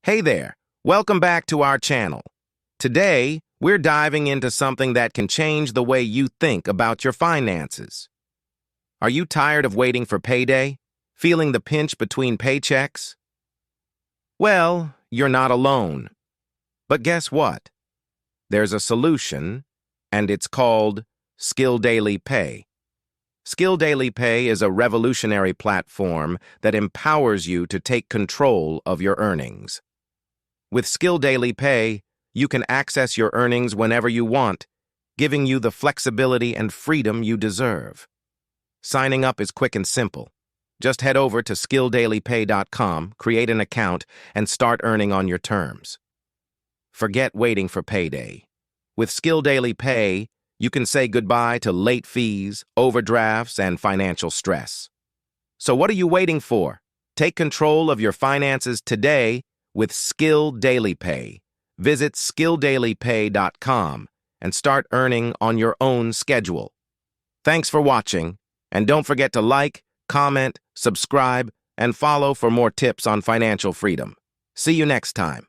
Hey there, welcome back to our channel. Today, we're diving into something that can change the way you think about your finances. Are you tired of waiting for payday? Feeling the pinch between paychecks? Well, you're not alone. But guess what? There's a solution, and it's called SkillDailyPay. SkillDailyPay is a revolutionary platform that empowers you to take control of your earnings. With SkillDailyPay, you can access your earnings whenever you want, giving you the flexibility and freedom you deserve. Signing up is quick and simple. Just head over to SkillDailyPay.com, create an account, and start earning on your terms. Forget waiting for payday. With SkillDailyPay, you can say goodbye to late fees, overdrafts, and financial stress. So what are you waiting for? Take control of your finances today with SkillDailyPay. Visit SkillDailyPay.com and start earning on your own schedule. Thanks for watching, and don't forget to like, comment, subscribe, and follow for more tips on financial freedom. See you next time.